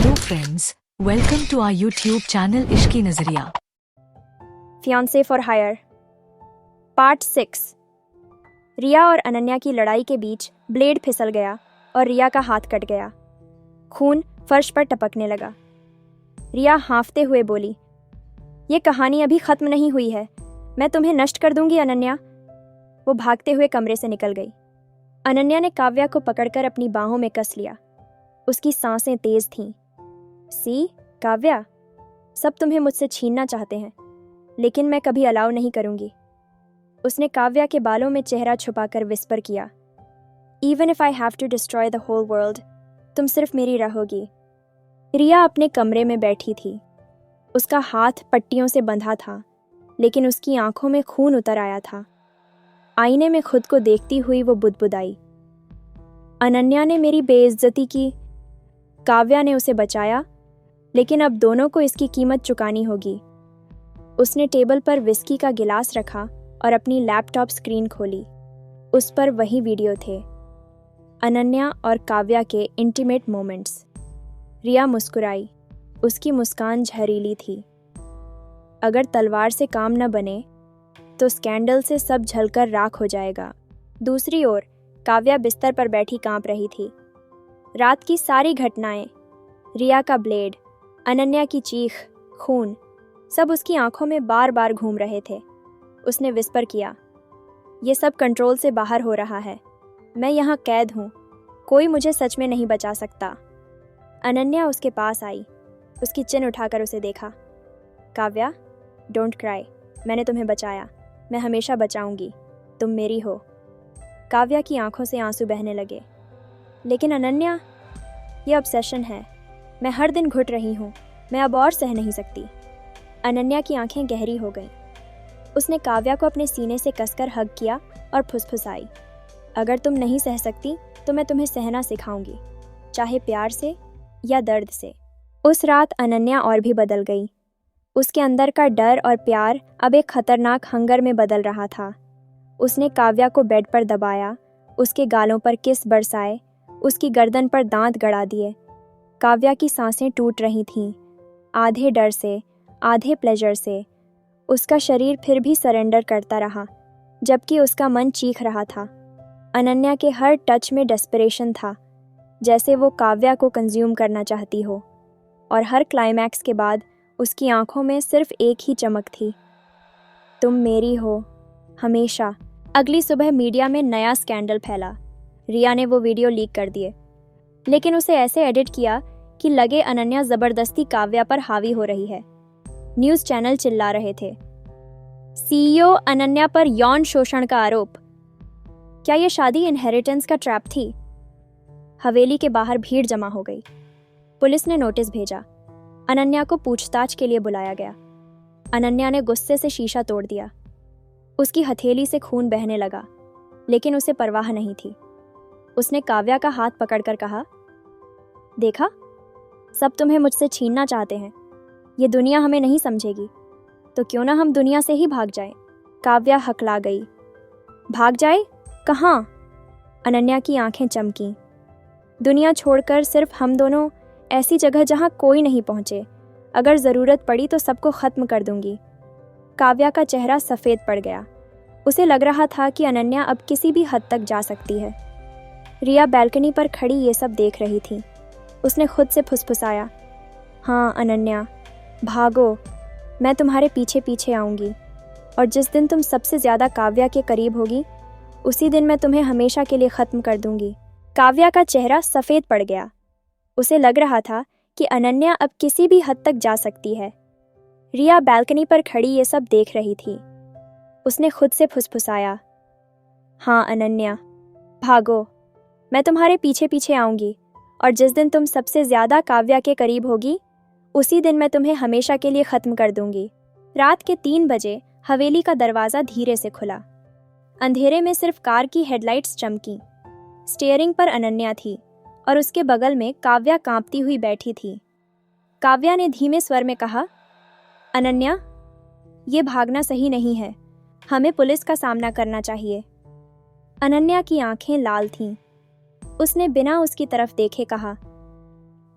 Hello friends, welcome to our YouTube channel Ishqi Nazariya. Fiance for hire part 6। Riya और अनन्या की लड़ाई के बीच ब्लेड फिसल गया और रिया का हाथ कट गया। खून फर्श पर टपकने लगा। रिया हाँफते हुए बोली, ये कहानी अभी ख़त्म नहीं हुई है, मैं तुम्हें नष्ट कर दूंगी अनन्या। वो भागते हुए कमरे से निकल गई। अनन्या ने काव्या को पकड़कर अपनी बाहों में कस लिया। उसकी सांसें तेज थीं। सी काव्या, सब तुम्हें मुझसे छीनना चाहते हैं, लेकिन मैं कभी अलाउ नहीं करूंगी। उसने काव्या के बालों में चेहरा छुपाकर विस्पर किया, even if I have to destroy the whole world, तुम सिर्फ मेरी रहोगी। रिया अपने कमरे में बैठी थी। उसका हाथ पट्टियों से बंधा था, लेकिन उसकी आंखों में खून उतर आया था। आईने में खुद को देखती हुई वो बुदबुदाई, अनन्या ने मेरी बेइज्जती की। काव्या ने उसे बचाया, लेकिन अब दोनों को इसकी कीमत चुकानी होगी। उसने टेबल पर विस्की का गिलास रखा और अपनी लैपटॉप स्क्रीन खोली। उस पर वही वीडियो थे, अनन्या और काव्या के इंटीमेट मोमेंट्स। रिया मुस्कुराई। उसकी मुस्कान जहरीली थी। अगर तलवार से काम न बने तो स्कैंडल से सब जलकर राख हो जाएगा। दूसरी ओर काव्या बिस्तर पर बैठी कांप रही थी। रात की सारी घटनाएं, रिया का ब्लेड, अनन्या की चीख, खून, सब उसकी आंखों में बार बार घूम रहे थे। उसने विस्पर किया, ये सब कंट्रोल से बाहर हो रहा है। मैं यहाँ कैद हूँ, कोई मुझे सच में नहीं बचा सकता। अनन्या उसके पास आई। उसकी चिन उठाकर उसे देखा। काव्या, डोंट क्राई, मैंने तुम्हें बचाया, मैं हमेशा बचाऊंगी, तुम मेरी हो। काव्या की आंखों से आंसू बहने लगे। लेकिन अनन्या, ये ऑब्सेशन है, मैं हर दिन घुट रही हूँ, मैं अब और सह नहीं सकती। अनन्या की आंखें गहरी हो गईं। उसने काव्या को अपने सीने से कसकर हग किया और फुसफुसाई, अगर तुम नहीं सह सकती तो मैं तुम्हें सहना सिखाऊंगी, चाहे प्यार से या दर्द से। उस रात अनन्या और भी बदल गई। उसके अंदर का डर और प्यार अब एक खतरनाक हंगर में बदल रहा था। उसने काव्या को बेड पर दबाया, उसके गालों पर किस बरसाए, उसकी गर्दन पर दांत गड़ा दिए। काव्या की सांसें टूट रही थीं, आधे डर से, आधे प्लेजर से। उसका शरीर फिर भी सरेंडर करता रहा, जबकि उसका मन चीख रहा था। अनन्या के हर टच में डेस्परेशन था, जैसे वो काव्या को कंज्यूम करना चाहती हो। और हर क्लाइमैक्स के बाद उसकी आंखों में सिर्फ एक ही चमक थी, तुम मेरी हो, हमेशा। अगली सुबह मीडिया में नया स्कैंडल फैला। रिया ने वो वीडियो लीक कर दिए, लेकिन उसे ऐसे एडिट किया कि लगे अनन्या ज़बरदस्ती काव्या पर हावी हो रही है। न्यूज़ चैनल चिल्ला रहे थे, सीईओ अनन्या पर यौन शोषण का आरोप। क्या ये शादी इनहेरिटेंस का ट्रैप थी? हवेली के बाहर भीड़ जमा हो गई। पुलिस ने नोटिस भेजा। अनन्या को पूछताछ के लिए बुलाया गया। अनन्या ने गुस्से से शीशा तोड़ दिया। उसकी हथेली से खून बहने लगा, लेकिन उसे परवाह नहीं थी। उसने काव्या का हाथ पकड़कर कहा, देखा, सब तुम्हें मुझसे छीनना चाहते हैं। ये दुनिया हमें नहीं समझेगी, तो क्यों ना हम दुनिया से ही भाग जाएं। काव्या हकला गई। भाग जाए? कहाँ? अनन्या की आंखें चमकीं। दुनिया छोड़कर सिर्फ हम दोनों, ऐसी जगह जहाँ कोई नहीं पहुँचे। अगर ज़रूरत पड़ी तो सबको ख़त्म कर दूंगी। काव्या का चेहरा सफ़ेद पड़ गया। उसे लग रहा था कि अनन्या अब किसी भी हद तक जा सकती है। रिया बैल्कनी पर खड़ी ये सब देख रही थी। उसने खुद से फुसफुसाया, हाँ अनन्या, भागो, मैं तुम्हारे पीछे पीछे आऊँगी, और जिस दिन तुम सबसे ज़्यादा काव्या के करीब होगी, उसी दिन मैं तुम्हें हमेशा के लिए ख़त्म कर दूँगी। काव्या का चेहरा सफ़ेद पड़ गया। उसे लग रहा था कि अनन्या अब किसी भी हद तक जा सकती है। रिया बैल्कनी पर खड़ी ये सब देख रही थी। उसने खुद से फुसफुसाया, हाँ अनन्या, भागो, मैं तुम्हारे पीछे पीछे आऊँगी, और जिस दिन तुम सबसे ज़्यादा काव्या के करीब होगी, उसी दिन मैं तुम्हें हमेशा के लिए ख़त्म कर दूँगी। रात के 3 बजे हवेली का दरवाज़ा धीरे से खुला। अंधेरे में सिर्फ कार की हेडलाइट्स चमकीं। स्टीयरिंग पर अनन्या थी और उसके बगल में काव्या कांपती हुई बैठी थी। काव्या ने धीमे स्वर में कहा, अनन्या, ये भागना सही नहीं है, हमें पुलिस का सामना करना चाहिए। अनन्या की आंखें लाल थीं। उसने बिना उसकी तरफ देखे कहा,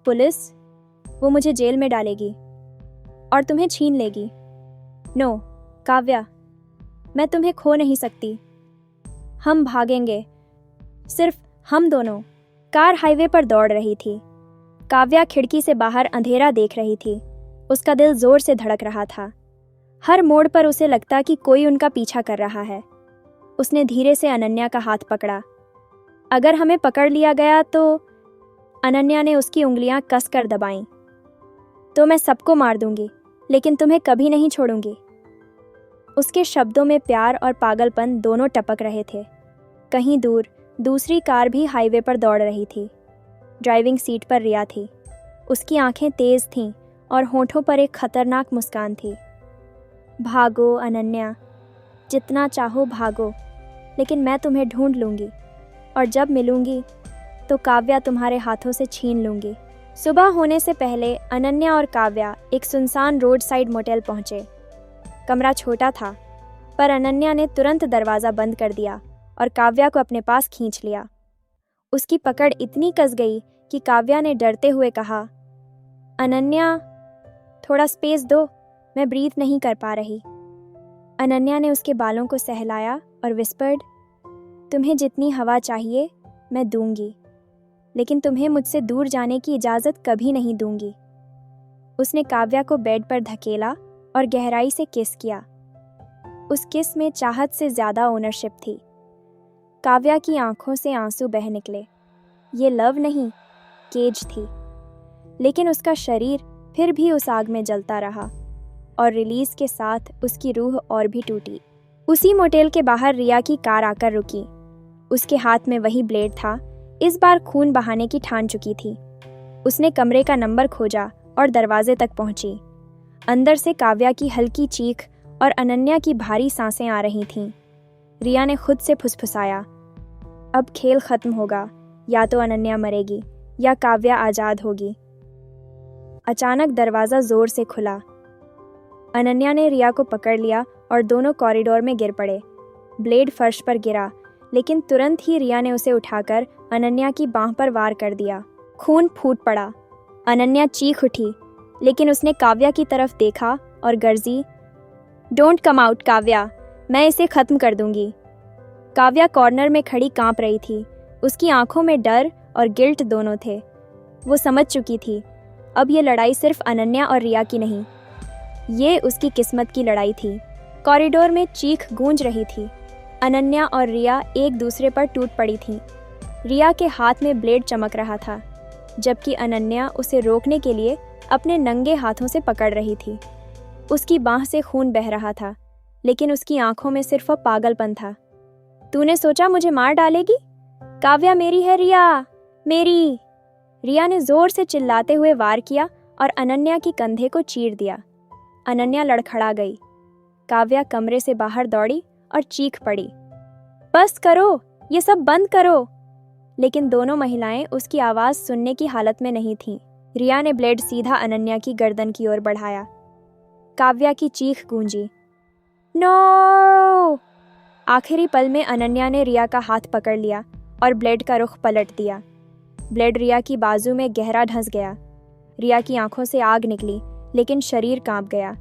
पुलिस? वो मुझे जेल में डालेगी और तुम्हें छीन लेगी। नो काव्या, मैं तुम्हें खो नहीं सकती। हम भागेंगे, सिर्फ हम दोनों। कार हाईवे पर दौड़ रही थी। काव्या खिड़की से बाहर अंधेरा देख रही थी। उसका दिल जोर से धड़क रहा था। हर मोड़ पर उसे लगता कि कोई उनका पीछा कर रहा है। उसने धीरे से अनन्या का हाथ पकड़ा। अगर हमें पकड़ लिया गया तो, अनन्या ने उसकी उंगलियां कसकर दबाईं। तो मैं सबको मार दूंगी, लेकिन तुम्हें कभी नहीं छोड़ूंगी। उसके शब्दों में प्यार और पागलपन दोनों टपक रहे थे। कहीं दूर दूसरी कार भी हाईवे पर दौड़ रही थी। ड्राइविंग सीट पर रिया थी। उसकी आंखें तेज थीं और होठों पर एक खतरनाक मुस्कान थी। भागो अनन्या, जितना चाहो भागो, लेकिन मैं तुम्हें ढूंढ लूँगी और जब मिलूँगी तो काव्या तुम्हारे हाथों से छीन लूँगी। सुबह होने से पहले अनन्या और काव्या एक सुनसान रोड साइड मोटेल पहुँचे। कमरा छोटा था, पर अनन्या ने तुरंत दरवाज़ा बंद कर दिया और काव्या को अपने पास खींच लिया। उसकी पकड़ इतनी कस गई कि काव्या ने डरते हुए कहा, अनन्या, थोड़ा स्पेस दो, मैं ब्रीथ नहीं कर पा रही। अनन्या ने उसके बालों को सहलाया और विस्पर्ड, तुम्हें जितनी हवा चाहिए मैं दूंगी, लेकिन तुम्हें मुझसे दूर जाने की इजाज़त कभी नहीं दूंगी। उसने काव्या को बेड पर धकेला और गहराई से किस किया। उस किस में चाहत से ज़्यादा ओनरशिप थी। काव्या की आंखों से आंसू बह निकले। ये लव नहीं, केज थी। लेकिन उसका शरीर फिर भी उस आग में जलता रहा और रिलीज के साथ उसकी रूह और भी टूटी। उसी मोटेल के बाहर रिया की कार आकर रुकी। उसके हाथ में वही ब्लेड था। इस बार खून बहाने की ठान चुकी थी। उसने कमरे का नंबर खोजा और दरवाजे तक पहुंची। अंदर से काव्या की हल्की चीख और अनन्या की भारी सांसें आ रही थीं। रिया ने खुद से फुसफुसाया, अब खेल खत्म होगा, या तो अनन्या मरेगी या काव्या आज़ाद होगी। अचानक दरवाज़ा जोर से खुला। अनन्या ने रिया को पकड़ लिया और दोनों कॉरिडोर में गिर पड़े। ब्लेड फर्श पर गिरा, लेकिन तुरंत ही रिया ने उसे उठाकर अनन्या की बांह पर वार कर दिया। खून फूट पड़ा। अनन्या चीख उठी, लेकिन उसने काव्या की तरफ देखा और गर्जी, डोंट कम आउट काव्या, मैं इसे ख़त्म कर दूंगी। काव्या कॉर्नर में खड़ी कांप रही थी। उसकी आंखों में डर और गिल्ट दोनों थे। वो समझ चुकी थी, अब ये लड़ाई सिर्फ अनन्या और रिया की नहीं, ये उसकी किस्मत की लड़ाई थी। कॉरिडोर में चीख गूंज रही थी। अनन्या और रिया एक दूसरे पर टूट पड़ी थीं। रिया के हाथ में ब्लेड चमक रहा था, जबकि अनन्या उसे रोकने के लिए अपने नंगे हाथों से पकड़ रही थी। उसकी बांह से खून बह रहा था, लेकिन उसकी आंखों में सिर्फ पागलपन था। तूने सोचा मुझे मार डालेगी? काव्या मेरी है रिया, मेरी। रिया ने जोर से चिल्लाते हुए वार किया और अनन्या की कंधे को चीर दिया। अनन्या लड़खड़ा गई। काव्या कमरे से बाहर दौड़ी और चीख पड़ी, बस करो, ये सब बंद करो। लेकिन दोनों महिलाएं उसकी आवाज़ सुनने की हालत में नहीं थीं। रिया ने ब्लेड सीधा अनन्या की गर्दन की ओर बढ़ाया। काव्या की चीख गूंजी, नो! आखिरी पल में अनन्या ने रिया का हाथ पकड़ लिया और ब्लेड का रुख पलट दिया। ब्लेड रिया की बाजू में गहरा धंस गया। रिया की आंखों से आग निकली, लेकिन शरीर कांप गया।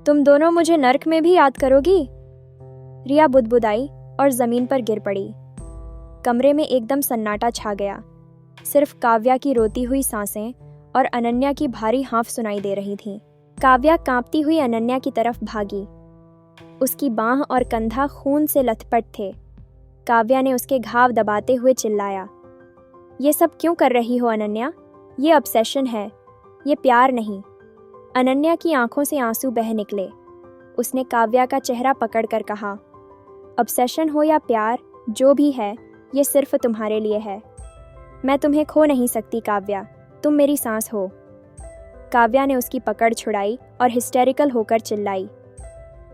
तुम दोनों मुझे नर्क में भी याद करोगी? रिया बुदबुदाई और जमीन पर गिर पड़ी। कमरे में एकदम सन्नाटा छा गया। सिर्फ काव्या की रोती हुई सांसें और अनन्या की भारी हाँफ सुनाई दे रही थीं। काव्या कांपती हुई अनन्या की तरफ भागी। उसकी बांह और कंधा खून से लथपथ थे। काव्या ने उसके घाव दबाते हुए चिल्लाया, ये सब क्यों कर रही हो अनन्या? ये ऑब्सेशन है, ये प्यार नहीं। अनन्या की आंखों से आंसू बह निकले। उसने काव्या का चेहरा पकड़कर कहा, ऑब्सेशन हो या प्यार, जो भी है, ये सिर्फ तुम्हारे लिए है। मैं तुम्हें खो नहीं सकती काव्या, तुम मेरी सांस हो। काव्या ने उसकी पकड़ छुड़ाई और हिस्टेरिकल होकर चिल्लाई,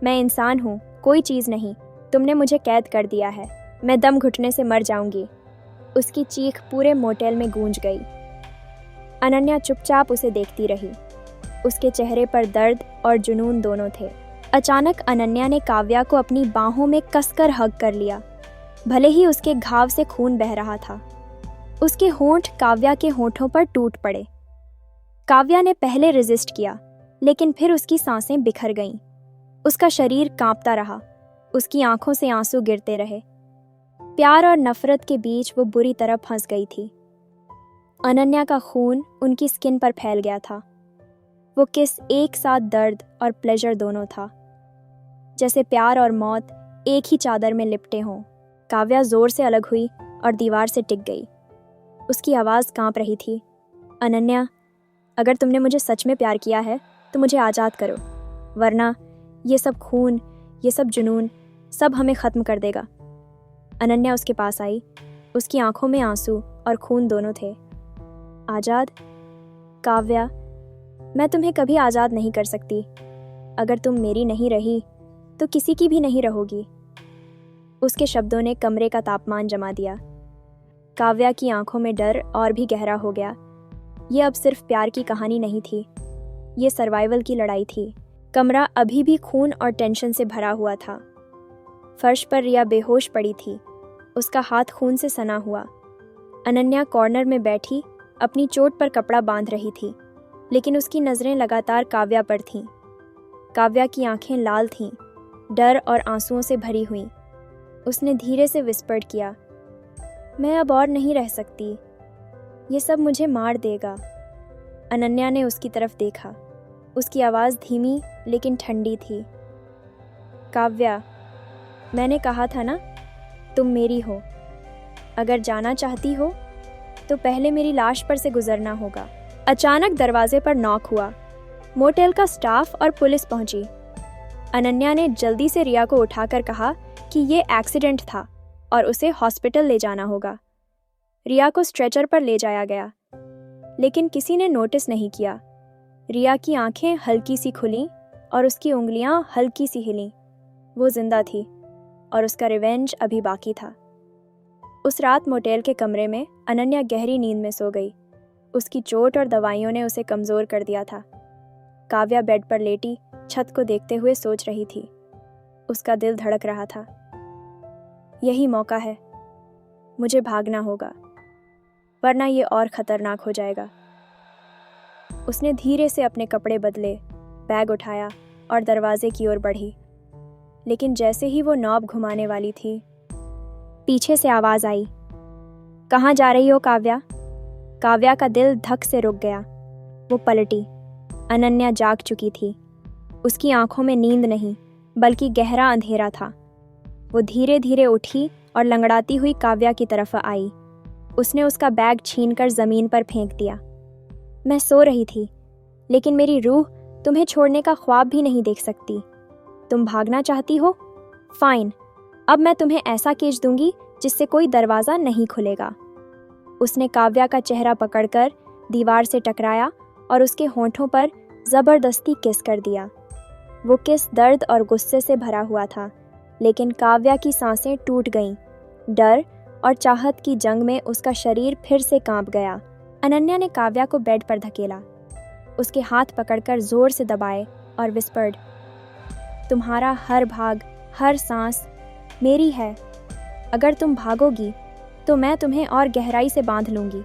मैं इंसान हूँ, कोई चीज़ नहीं। तुमने मुझे कैद कर दिया है, मैं दम घुटने से मर जाऊंगी। उसकी चीख पूरे मोटेल में गूंज गई। अनन्या चुपचाप उसे देखती रही। उसके चेहरे पर दर्द और जुनून दोनों थे। अचानक अनन्या ने काव्या को अपनी बाहों में कसकर हग कर लिया, भले ही उसके घाव से खून बह रहा था। उसके होंठ काव्या के होंठों पर टूट पड़े। काव्या ने पहले रेजिस्ट किया, लेकिन फिर उसकी सांसें बिखर गईं। उसका शरीर कांपता रहा, उसकी आंखों से आंसू गिरते रहे। प्यार और नफरत के बीच वो बुरी तरह फंस गई थी। अनन्या का खून उनकी स्किन पर फैल गया था। वो किस एक साथ दर्द और प्लेजर दोनों था, जैसे प्यार और मौत एक ही चादर में लिपटे हों। काव्या जोर से अलग हुई और दीवार से टिक गई। उसकी आवाज़ कांप रही थी। अनन्या, अगर तुमने मुझे सच में प्यार किया है तो मुझे आज़ाद करो, वरना ये सब खून, ये सब जुनून, सब हमें ख़त्म कर देगा। अनन्या उसके पास आई। उसकी आंखों में आंसू और खून दोनों थे। आज़ाद? काव्या, मैं तुम्हें कभी आज़ाद नहीं कर सकती। अगर तुम मेरी नहीं रही तो किसी की भी नहीं रहोगी। उसके शब्दों ने कमरे का तापमान जमा दिया। काव्या की आंखों में डर और भी गहरा हो गया। ये अब सिर्फ प्यार की कहानी नहीं थी, ये सर्वाइवल की लड़ाई थी। कमरा अभी भी खून और टेंशन से भरा हुआ था। फर्श पर रिया बेहोश पड़ी थी, उसका हाथ खून से सना हुआ। अनन्या कॉर्नर में बैठी अपनी चोट पर कपड़ा बांध रही थी, लेकिन उसकी नज़रें लगातार काव्या पर थीं। काव्या की आंखें लाल थीं, डर और आंसुओं से भरी हुईं। उसने धीरे से विस्पर्ड किया, मैं अब और नहीं रह सकती, ये सब मुझे मार देगा। अनन्या ने उसकी तरफ देखा। उसकी आवाज़ धीमी लेकिन ठंडी थी। काव्या, मैंने कहा था ना, तुम मेरी हो। अगर जाना चाहती हो तो पहले मेरी लाश पर से गुजरना होगा। अचानक दरवाजे पर नॉक हुआ। मोटेल का स्टाफ और पुलिस पहुंची। अनन्या ने जल्दी से रिया को उठाकर कहा कि ये एक्सीडेंट था और उसे हॉस्पिटल ले जाना होगा। रिया को स्ट्रेचर पर ले जाया गया, लेकिन किसी ने नोटिस नहीं किया। रिया की आंखें हल्की सी खुलीं और उसकी उंगलियां हल्की सी हिलीं। वो जिंदा थी और उसका रिवेंज अभी बाकी था। उस रात मोटेल के कमरे में अनन्या गहरी नींद में सो गई। उसकी चोट और दवाइयों ने उसे कमज़ोर कर दिया था। काव्या बेड पर लेटी छत को देखते हुए सोच रही थी। उसका दिल धड़क रहा था। यही मौका है, मुझे भागना होगा, वरना ये और ख़तरनाक हो जाएगा। उसने धीरे से अपने कपड़े बदले, बैग उठाया और दरवाजे की ओर बढ़ी। लेकिन जैसे ही वो नॉब घुमाने वाली थी, पीछे से आवाज़ आई, कहाँ जा रही हो काव्या? काव्या का दिल धक से रुक गया। वो पलटी। अनन्या जाग चुकी थी। उसकी आंखों में नींद नहीं, बल्कि गहरा अंधेरा था। वो धीरे धीरे उठी और लंगड़ाती हुई काव्या की तरफ आई। उसने उसका बैग छीनकर ज़मीन पर फेंक दिया। मैं सो रही थी, लेकिन मेरी रूह तुम्हें छोड़ने का ख्वाब भी नहीं देख सकती। तुम भागना चाहती हो? फाइन, अब मैं तुम्हें ऐसा केज दूंगी जिससे कोई दरवाज़ा नहीं खुलेगा। उसने काव्या का चेहरा पकड़कर दीवार से टकराया और उसके होंठों पर ज़बरदस्ती किस कर दिया। वो किस दर्द और गुस्से से भरा हुआ था, लेकिन काव्या की सांसें टूट गईं। डर और चाहत की जंग में उसका शरीर फिर से कांप गया। अनन्या ने काव्या को बेड पर धकेला, उसके हाथ पकड़कर जोर से दबाए और विस्पर्ड, तुम्हारा हर भाग, हर सांस मेरी है। अगर तुम भागोगी तो मैं तुम्हें और गहराई से बांध लूंगी।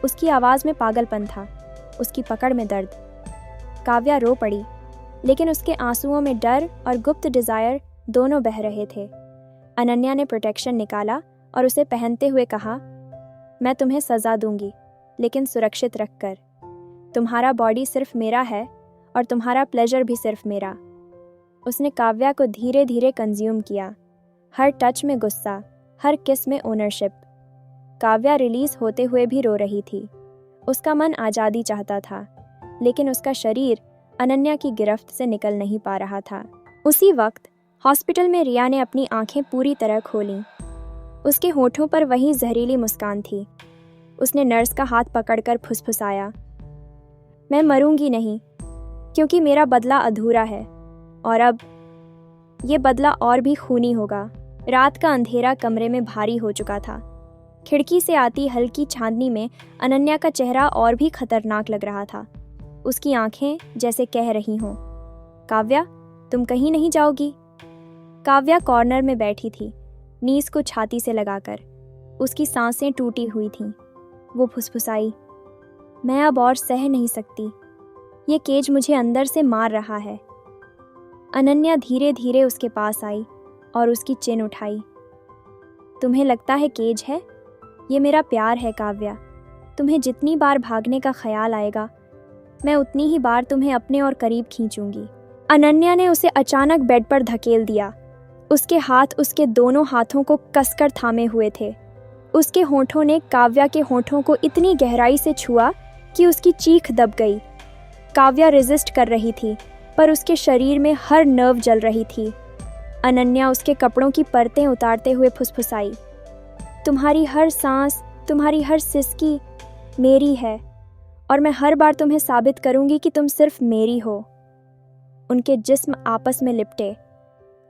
उसकी आवाज़ में पागलपन था, उसकी पकड़ में दर्द। काव्या रो पड़ी, लेकिन उसके आंसुओं में डर और गुप्त डिज़ायर दोनों बह रहे थे। अनन्या ने प्रोटेक्शन निकाला और उसे पहनते हुए कहा, मैं तुम्हें सज़ा दूंगी, लेकिन सुरक्षित रखकर। तुम्हारा बॉडी सिर्फ मेरा है और तुम्हारा प्लेजर भी सिर्फ मेरा। उसने काव्या को धीरे धीरे कंज्यूम किया, हर टच में गुस्सा, हर किस में ओनरशिप। काव्या रिलीज होते हुए भी रो रही थी। उसका मन आज़ादी चाहता था, लेकिन उसका शरीर अनन्या की गिरफ्त से निकल नहीं पा रहा था। उसी वक्त हॉस्पिटल में रिया ने अपनी आंखें पूरी तरह खोलीं। उसके होठों पर वही जहरीली मुस्कान थी। उसने नर्स का हाथ पकड़कर फुसफुसाया, मैं मरूंगी नहीं, क्योंकि मेरा बदला अधूरा है, और अब ये बदला और भी खूनी होगा। रात का अंधेरा कमरे में भारी हो चुका था। खिड़की से आती हल्की चांदनी में अनन्या का चेहरा और भी खतरनाक लग रहा था। उसकी आंखें जैसे कह रही हों, काव्या, तुम कहीं नहीं जाओगी। काव्या कॉर्नर में बैठी थी, नीज को छाती से लगाकर। उसकी सांसें टूटी हुई थीं। वो फुसफुसाई, मैं अब और सह नहीं सकती। ये केज मुझे अंदर से मार रहा है। अनन्या धीरे धीरे उसके पास आई और उसकी चिन उठाई। तुम्हें लगता है केज है? ये मेरा प्यार है काव्या। तुम्हें जितनी बार भागने का ख्याल आएगा, मैं उतनी ही बार तुम्हें अपने और करीब खींचूंगी। अनन्या ने उसे अचानक बेड पर धकेल दिया। उसके हाथ उसके दोनों हाथों को कसकर थामे हुए थे। उसके होंठों ने काव्या के होंठों को इतनी गहराई से छुआ कि उसकी चीख दब गई। काव्या रेजिस्ट कर रही थी, पर उसके शरीर में हर नर्व जल रही थी। अनन्या उसके कपड़ों की परतें उतारते हुए फुसफुसाई, तुम्हारी हर सांस, तुम्हारी हर सिसकी मेरी है, और मैं हर बार तुम्हें साबित करूंगी कि तुम सिर्फ मेरी हो। उनके जिस्म आपस में लिपटे।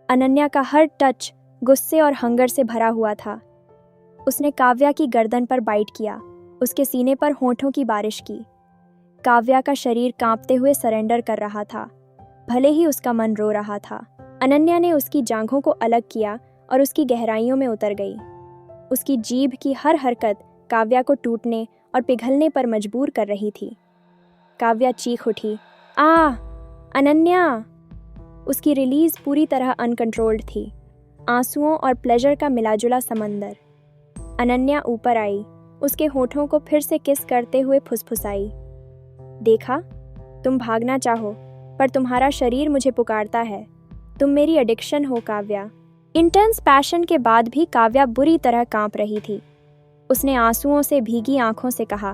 अनन्या का हर टच गुस्से और हंगर से भरा हुआ था। उसने काव्या की गर्दन पर बाइट किया, उसके सीने पर होंठों की बारिश की। काव्या का शरीर कांपते हुए सरेंडर कर रहा था, भले ही उसका मन रो रहा था। अनन्या ने उसकी जांघों को अलग किया और उसकी गहराइयों में उतर गई। उसकी जीभ की हर हरकत काव्या को टूटने और पिघलने पर मजबूर कर रही थी। काव्या चीख उठी, आ अनन्या! उसकी रिलीज पूरी तरह अनकंट्रोल्ड थी, आंसुओं और प्लेजर का मिलाजुला समंदर। अनन्या ऊपर आई, उसके होठों को फिर से किस करते हुए फुसफुसाई, देखा, तुम भागना चाहो, पर तुम्हारा शरीर मुझे पुकारता है। तुम मेरी एडिक्शन हो काव्या। इंटेंस पैशन के बाद भी काव्या बुरी तरह कांप रही थी। उसने आंसुओं से भीगी आंखों से कहा,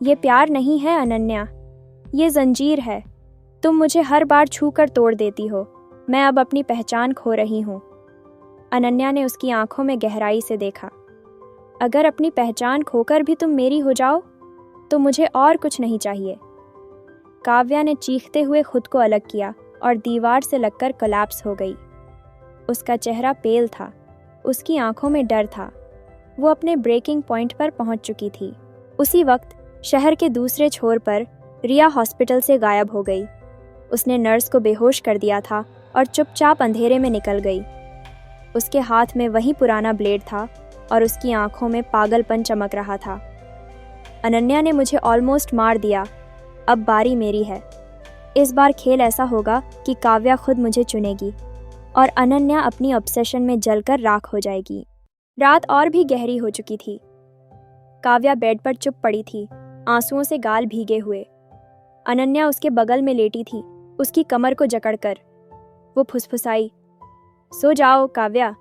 ये प्यार नहीं है अनन्या, ये जंजीर है। तुम मुझे हर बार छू कर तोड़ देती हो। मैं अब अपनी पहचान खो रही हूँ। अनन्या ने उसकी आंखों में गहराई से देखा। अगर अपनी पहचान खोकर भी तुम मेरी हो जाओ तो मुझे और कुछ नहीं चाहिए। काव्या ने चीखते हुए खुद को अलग किया और दीवार से लगकर कोलैप्स हो गई। उसका चेहरा पेल था, उसकी आंखों में डर था। वो अपने ब्रेकिंग पॉइंट पर पहुंच चुकी थी। उसी वक्त शहर के दूसरे छोर पर रिया हॉस्पिटल से गायब हो गई। उसने नर्स को बेहोश कर दिया था और चुपचाप अंधेरे में निकल गई। उसके हाथ में वही पुराना ब्लेड था और उसकी आंखों में पागलपन चमक रहा था। अनन्या ने मुझे ऑलमोस्ट मार दिया, अब बारी मेरी है। इस बार खेल ऐसा होगा कि काव्या खुद मुझे चुनेगी और अनन्या अपनी ऑब्सेशन में जलकर राख हो जाएगी। रात और भी गहरी हो चुकी थी। काव्या बेड पर चुप पड़ी थी, आंसुओं से गाल भीगे हुए। अनन्या उसके बगल में लेटी थी, उसकी कमर को जकड़कर। वो फुसफुसाई, सो जाओ काव्या,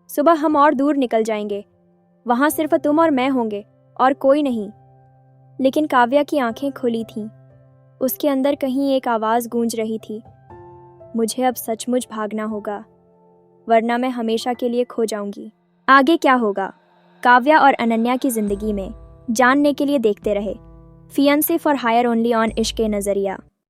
सुबह हम और दूर निकल जाएंगे। वहाँ सिर्फ तुम और मैं होंगे और कोई नहीं। लेकिन काव्या की आंखें खुली थीं। उसके अंदर कहीं एक आवाज़ गूंज रही थी, मुझे अब सचमुच भागना होगा, वरना मैं हमेशा के लिए खो जाऊंगी। आगे क्या होगा काव्या और अनन्या की ज़िंदगी में, जानने के लिए देखते रहे fiance for hire only on Ishq नज़रिया।